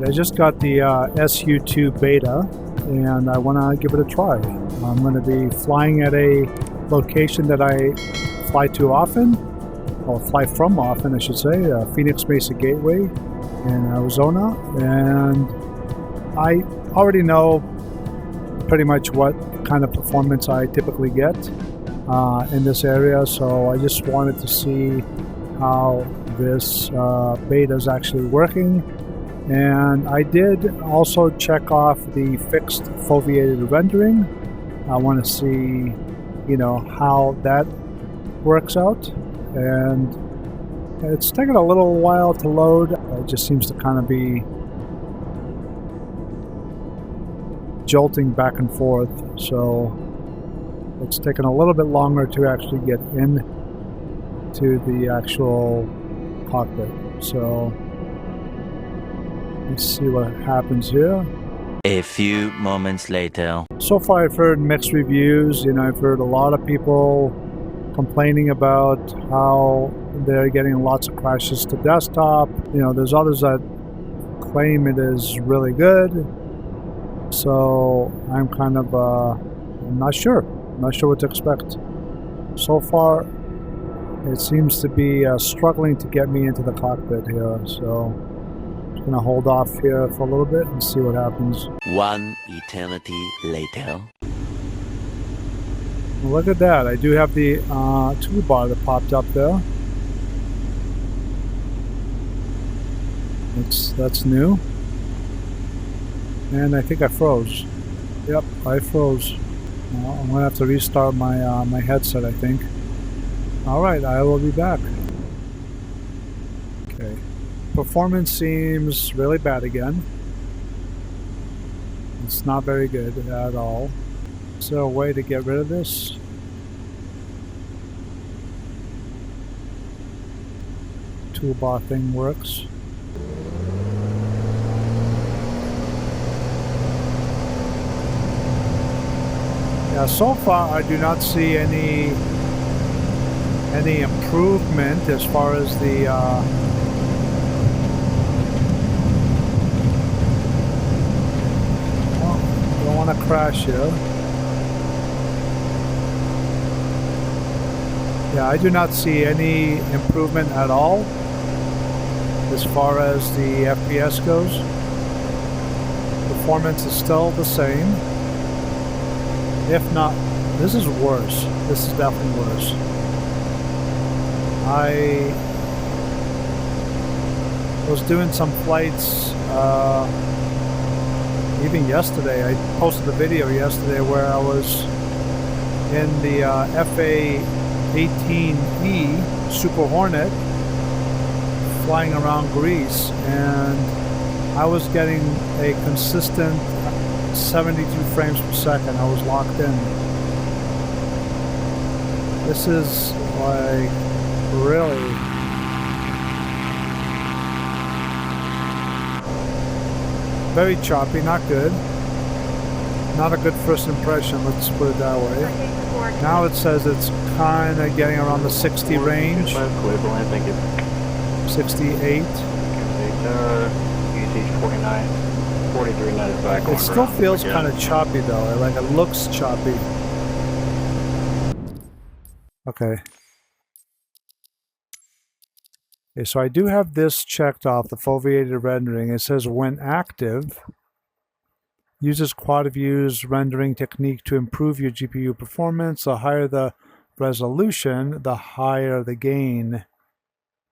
I just got the SU2 Beta, and I want to give it a try. I'm going to be flying at a location that I fly to often, or fly from often, I should say, Phoenix Mesa Gateway in Arizona, and I already know pretty much what kind of performance I typically get in this area, so I just wanted to see how this beta is actually working. And I did also check off the fixed foveated rendering. I want to see, you know, how that works out. And it's taken a little while to load. It just seems to kind of be jolting back and forth. So it's taken a little bit longer to actually get in to the actual cockpit. So let's see what happens here. A few moments later. So far I've heard mixed reviews. You know, I've heard a lot of people complaining about how they're getting lots of crashes to desktop. You know, there's others that claim it is really good. So I'm kind of I'm not sure what to expect. So far it seems to be struggling to get me into the cockpit here, so I'm gonna hold off here for a little bit and see what happens. One eternity later. Look at that, I do have the toolbar that popped up there. That's new. And I think I froze. Yep, I froze. Well, I'm gonna have to restart my my headset, I think. Alright, I will be back. Okay. Performance seems really bad again. It's not very good at all. Is there a way to get rid of this? Toolbar thing works. Yeah, so far I do not see any improvement as far as the well, don't want to crash here. Yeah, I do not see any improvement at all as far as the FPS goes. Performance is still the same. If not, this is worse. This is definitely worse. I was doing some flights even yesterday. I posted a video yesterday where I was in the A-18E Super Hornet flying around Greece, and I was getting a consistent 72 frames per second. I was locked in. This is like really very choppy, not good. Not a good first impression, let's put it that way. Now it says it's kind of getting around the 60 range. 68. It still feels kind of choppy though, like it looks choppy. Okay. Okay, so I do have this checked off, the foveated rendering. It says when active, uses quad views rendering technique to improve your GPU performance. The higher the resolution, the higher the gain.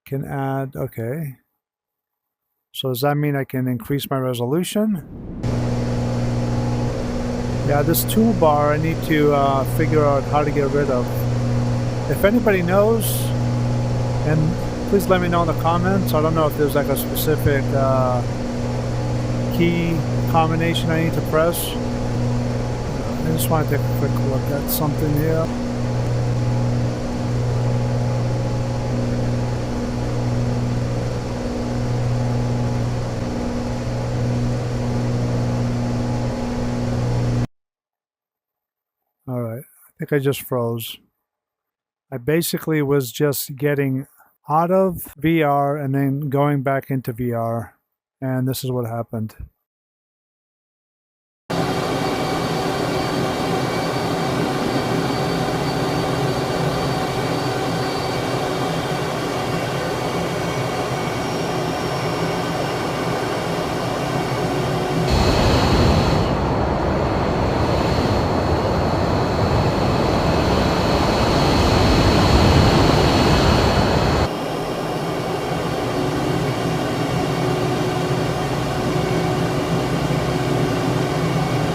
Can add, okay. So does that mean I can increase my resolution? Yeah, this toolbar I need to figure out how to get rid of. If anybody knows, and please let me know in the comments. I don't know if there's like a specific key combination I need to press. I just want to take a quick look at something here. Alright, I think I just froze. I basically was just getting out of VR and then going back into VR. And this is what happened.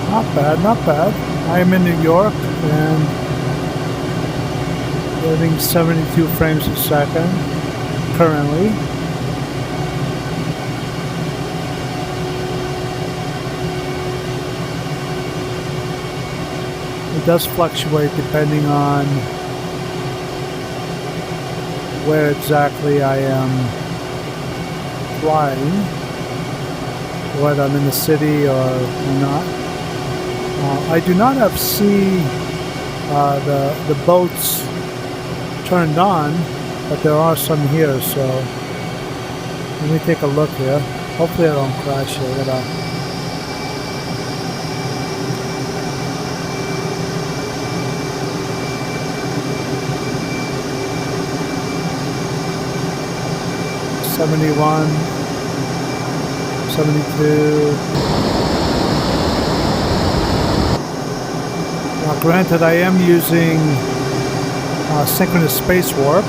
Not bad, not bad. I am in New York and getting 72 frames a second currently. It does fluctuate depending on where exactly I am flying, whether I'm in the city or not. I do not have the boats turned on, but there are some here, so let me take a look here. Hopefully I don't crash here. '71, '72. Now, granted, I am using synchronous space warp.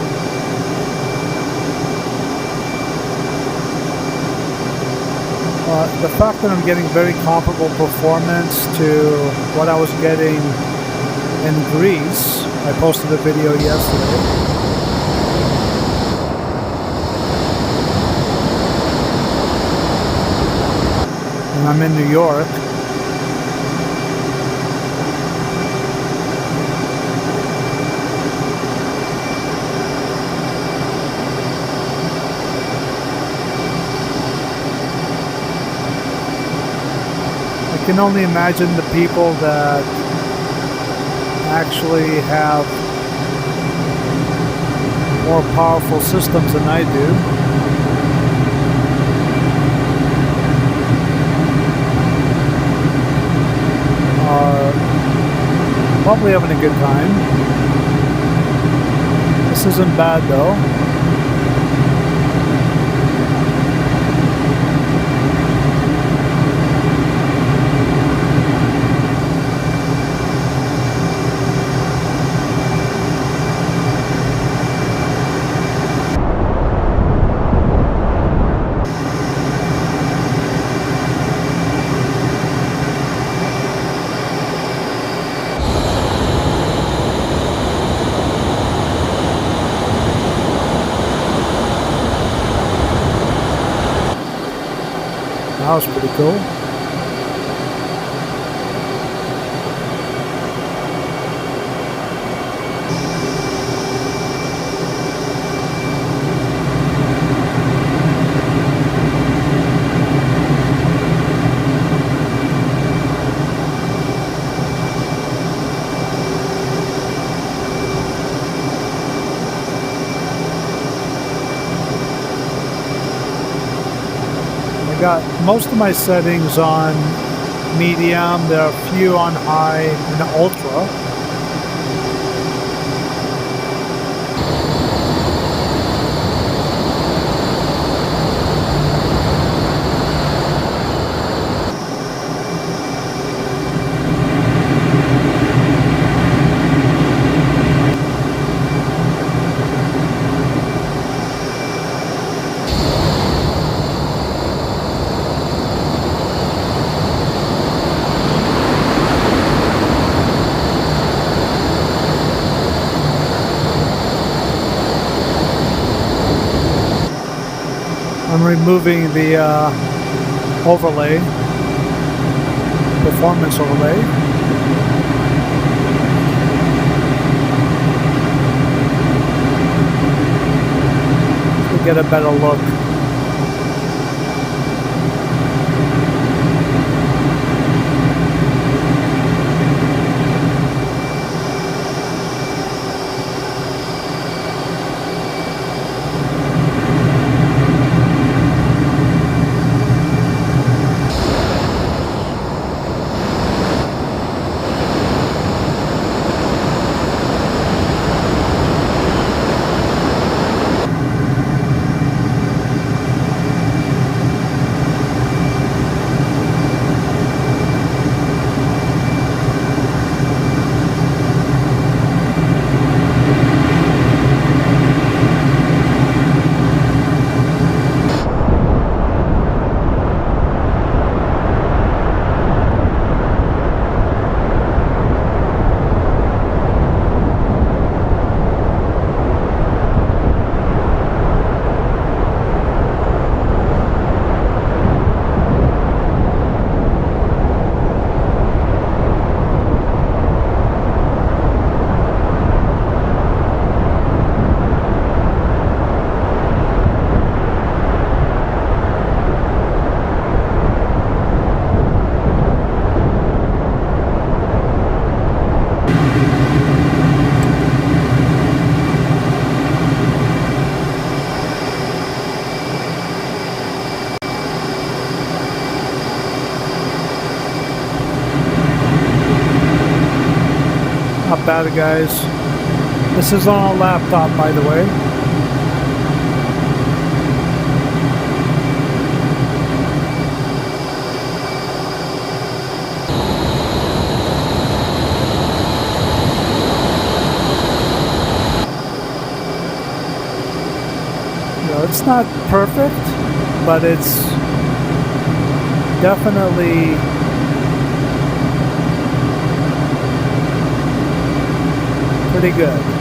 The fact that I'm getting very comparable performance to what I was getting in Greece, I posted a video yesterday. And I'm in New York. I can only imagine the people that actually have more powerful systems than I do. Are probably having a good time. This isn't bad though. That was pretty cool. Got most of my settings on medium. There are a few on high and ultra. I'm removing the overlay, performance overlay. To get a better look. bad, guys. This is on a laptop, by the way. It's not perfect, but it's definitely pretty good.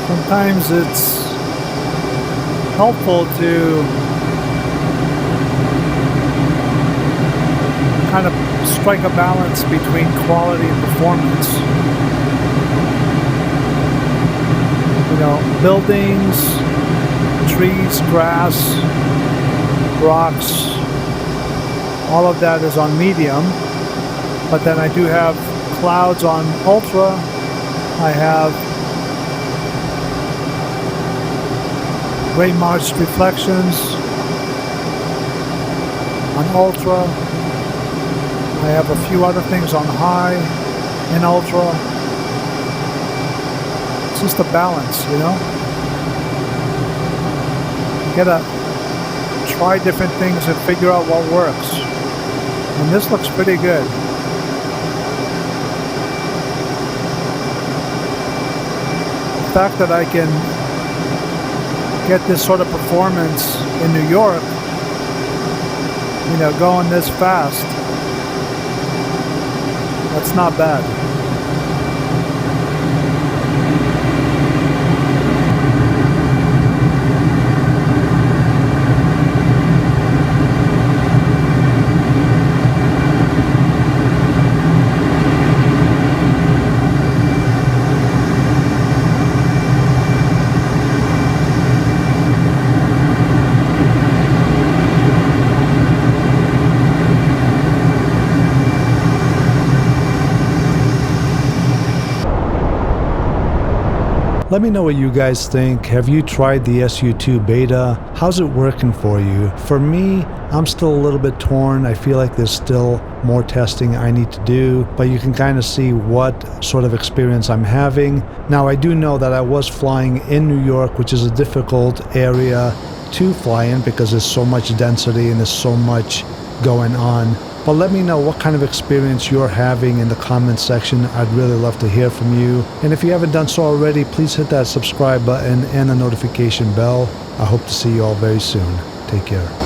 Sometimes it's helpful to kind of strike a balance between quality and performance. You know, buildings, trees, grass, rocks, all of that is on medium, but then I do have clouds on ultra. I have ray-marched reflections on ultra. I have a few other things on high and ultra. It's just a balance, you know? You gotta try different things and figure out what works. And this looks pretty good. The fact that I can get this sort of performance in New York, you know, going this fast, that's not bad. Let me know what you guys think. Have you tried the SU2 Beta? How's it working for you? For me, I'm still a little bit torn. I feel like there's still more testing I need to do, but you can kind of see what sort of experience I'm having. Now, I do know that I was flying in New York, which is a difficult area to fly in because there's so much density and there's so much going on. But let me know what kind of experience you're having in the comments section. I'd really love to hear from you. And if you haven't done so already, please hit that subscribe button and the notification bell. I hope to see you all very soon. Take care.